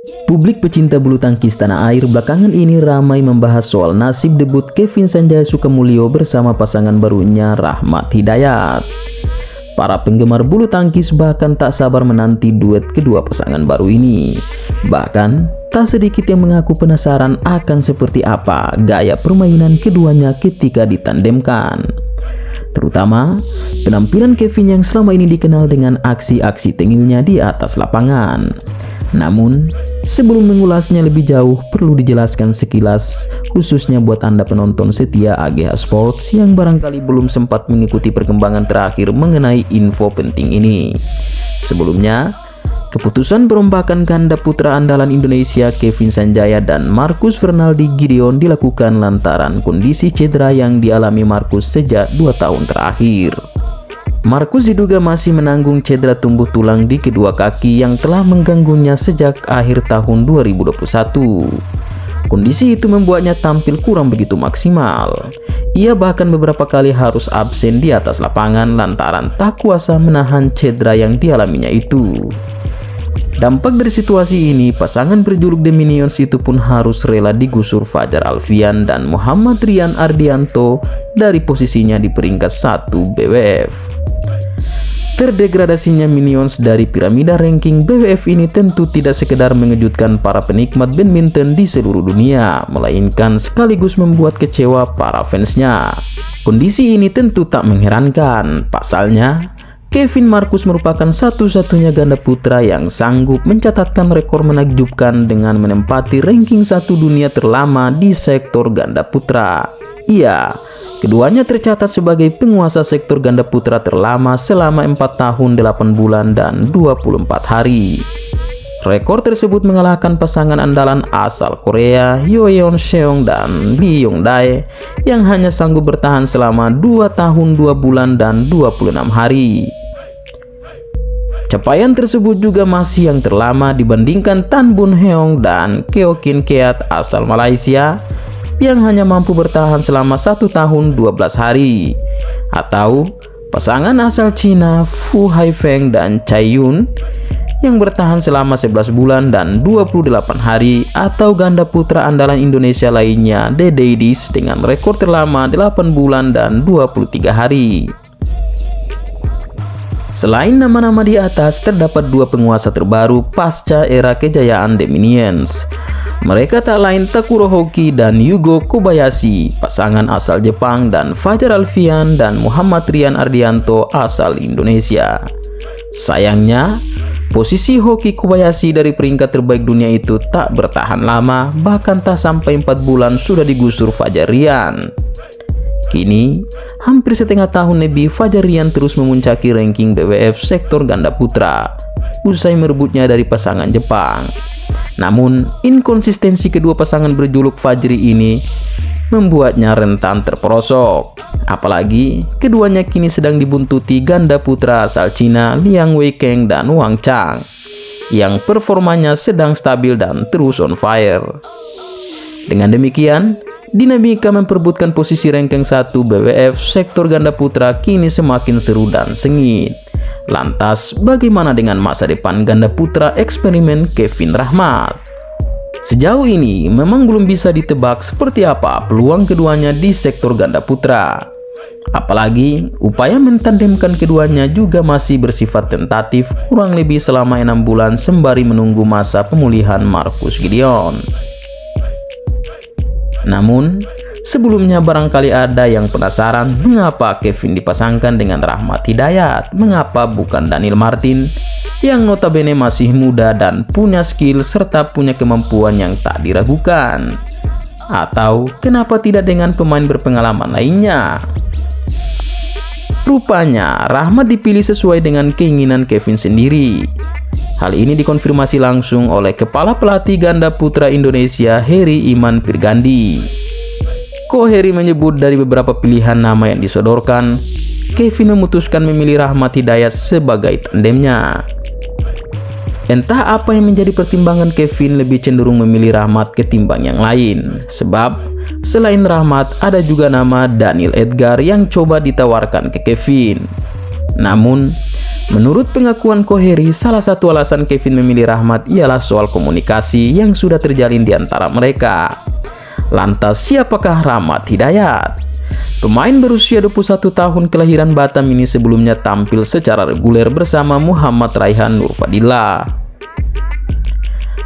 Publik pecinta bulu tangkis tanah air belakangan ini ramai membahas soal nasib debut Kevin Sanjaya Sukamulyo bersama pasangan barunya Rahmat Hidayat. Para penggemar bulu tangkis bahkan tak sabar menanti duet kedua pasangan baru ini. Bahkan, tak sedikit yang mengaku penasaran akan seperti apa gaya permainan keduanya ketika ditandemkan. Terutama, penampilan Kevin yang selama ini dikenal dengan aksi-aksi tengilnya di atas lapangan. Namun, sebelum mengulasnya lebih jauh, perlu dijelaskan sekilas, khususnya buat Anda penonton setia AGH Sports yang barangkali belum sempat mengikuti perkembangan terakhir mengenai info penting ini. Sebelumnya, keputusan perombakan ganda putra andalan Indonesia Kevin Sanjaya dan Marcus Fernaldi Gideon dilakukan lantaran kondisi cedera yang dialami Marcus sejak 2 tahun terakhir. Marcus diduga masih menanggung cedera tumbuh tulang di kedua kaki yang telah mengganggunya sejak akhir tahun 2021. Kondisi itu membuatnya tampil kurang begitu maksimal. Ia bahkan beberapa kali harus absen di atas lapangan lantaran tak kuasa menahan cedera yang dialaminya itu. Dampak dari situasi ini, pasangan berjuluk The Minions itu pun harus rela digusur Fajar Alfian dan Muhammad Rian Ardianto dari posisinya di peringkat 1 BWF. Terdegradasinya Minions dari piramida ranking BWF ini tentu tidak sekedar mengejutkan para penikmat badminton di seluruh dunia, melainkan sekaligus membuat kecewa para fansnya. Kondisi ini tentu tak mengherankan, pasalnya Kevin Marcus merupakan satu-satunya ganda putra yang sanggup mencatatkan rekor menakjubkan dengan menempati ranking 1 dunia terlama di sektor ganda putra. Iya, keduanya tercatat sebagai penguasa sektor ganda putra terlama selama 4 tahun 8 bulan dan 24 hari. Rekor tersebut mengalahkan pasangan andalan asal Korea Yo Yeon Seong dan Lee Yong Dae yang hanya sanggup bertahan selama 2 tahun 2 bulan dan 26 hari. Capaian tersebut juga masih yang terlama dibandingkan Tan Bun Heong dan Keo Kin Keat asal Malaysia yang hanya mampu bertahan selama 1 tahun 12 hari, atau pasangan asal Cina Fu Haifeng dan Cai Yun yang bertahan selama 11 bulan dan 28 hari, atau ganda putra andalan Indonesia lainnya The Daddies dengan rekor terlama 8 bulan dan 23 hari. Selain nama-nama di atas, terdapat 2 penguasa terbaru pasca era kejayaan The Minions. Mereka tak lain Takuro Hoki dan Yugo Kobayashi, pasangan asal Jepang, dan Fajar Alfian dan Muhammad Rian Ardianto asal Indonesia. Sayangnya, posisi Hoki Kobayashi dari peringkat terbaik dunia itu tak bertahan lama, bahkan tak sampai 4 bulan sudah digusur Fajar Rian. Kini, hampir setengah tahun lebih Fajar Rian terus memuncaki ranking BWF sektor ganda putra, usai merebutnya dari pasangan Jepang. Namun, inkonsistensi kedua pasangan berjuluk Fajri ini membuatnya rentan terperosok. Apalagi, keduanya kini sedang dibuntuti ganda putra asal Cina Liang Weikeng dan Wang Chang, yang performanya sedang stabil dan terus on fire. Dengan demikian, dinamika memperebutkan posisi ranking 1 BWF sektor ganda putra kini semakin seru dan sengit. Lantas, bagaimana dengan masa depan ganda putra eksperimen Kevin Rahmat? Sejauh ini, memang belum bisa ditebak seperti apa peluang keduanya di sektor ganda putra. Apalagi, upaya mentandemkan keduanya juga masih bersifat tentatif kurang lebih selama 6 bulan sembari menunggu masa pemulihan Marcus Gideon. Namun, sebelumnya barangkali ada yang penasaran mengapa Kevin dipasangkan dengan Rahmat Hidayat, mengapa bukan Daniel Martin yang notabene masih muda dan punya skill serta punya kemampuan yang tak diragukan. Atau kenapa tidak dengan pemain berpengalaman lainnya? Rupanya Rahmat dipilih sesuai dengan keinginan Kevin sendiri. Hal ini dikonfirmasi langsung oleh Kepala Pelatih Ganda Putra Indonesia Heri Iman Pirgandi. Ko Heri menyebut dari beberapa pilihan nama yang disodorkan, Kevin memutuskan memilih Rahmat Hidayat sebagai tandemnya. Entah apa yang menjadi pertimbangan Kevin lebih cenderung memilih Rahmat ketimbang yang lain. Sebab, selain Rahmat, ada juga nama Daniel Edgar yang coba ditawarkan ke Kevin. Namun, Menurut pengakuan Koheri, salah satu alasan Kevin memilih Rahmat ialah soal komunikasi yang sudah terjalin di antara mereka. Lantas siapakah Rahmat Hidayat? Pemain berusia 21 tahun kelahiran Batam ini sebelumnya tampil secara reguler bersama Muhammad Raihan Nurfadillah.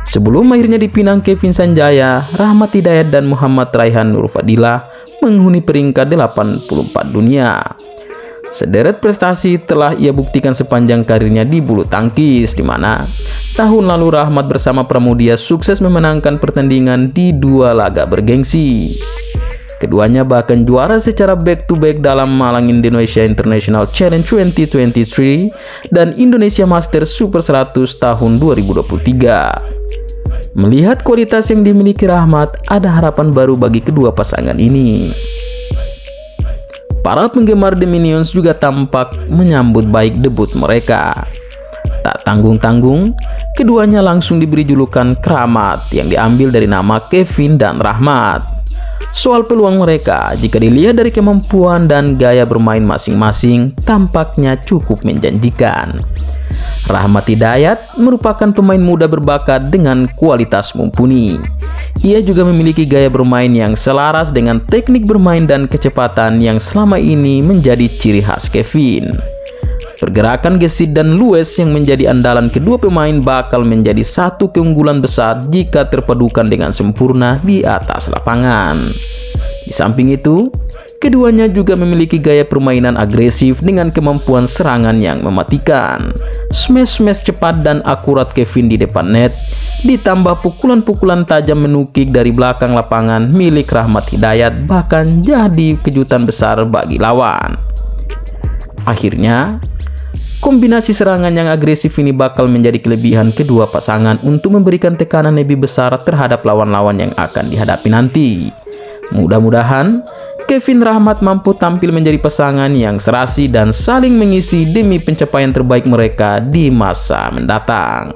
Sebelum akhirnya dipinang Kevin Sanjaya, Rahmat Hidayat dan Muhammad Raihan Nurfadillah menghuni peringkat 84 dunia. Sederet prestasi telah ia buktikan sepanjang karirnya di bulu tangkis, di mana tahun lalu Rahmat bersama Pramudia sukses memenangkan pertandingan di 2 laga bergengsi. Keduanya bahkan juara secara back-to-back dalam Malang Indonesia International Challenge 2023 dan Indonesia Masters Super 100 tahun 2023. Melihat kualitas yang dimiliki Rahmat, ada harapan baru bagi kedua pasangan ini. Para penggemar The Minions juga tampak menyambut baik debut mereka. Tak tanggung-tanggung, keduanya langsung diberi julukan Kramat yang diambil dari nama Kevin dan Rahmat. Soal peluang mereka, jika dilihat dari kemampuan dan gaya bermain masing-masing, tampaknya cukup menjanjikan. Rahmat Hidayat merupakan pemain muda berbakat dengan kualitas mumpuni. Ia juga memiliki gaya bermain yang selaras dengan teknik bermain dan kecepatan yang selama ini menjadi ciri khas Kevin. Pergerakan gesit dan luwes yang menjadi andalan kedua pemain bakal menjadi satu keunggulan besar jika terpadukan dengan sempurna di atas lapangan. Di samping itu, keduanya juga memiliki gaya permainan agresif dengan kemampuan serangan yang mematikan. Smash-smash cepat dan akurat Kevin di depan net, ditambah pukulan-pukulan tajam menukik dari belakang lapangan milik Rahmat Hidayat bahkan jadi kejutan besar bagi lawan. Akhirnya, kombinasi serangan yang agresif ini bakal menjadi kelebihan kedua pasangan untuk memberikan tekanan lebih besar terhadap lawan-lawan yang akan dihadapi nanti. Mudah-mudahan Kevin Rahmat mampu tampil menjadi pasangan yang serasi dan saling mengisi demi pencapaian terbaik mereka di masa mendatang.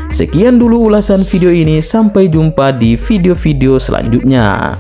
Sekian dulu ulasan video ini, sampai jumpa di video-video selanjutnya.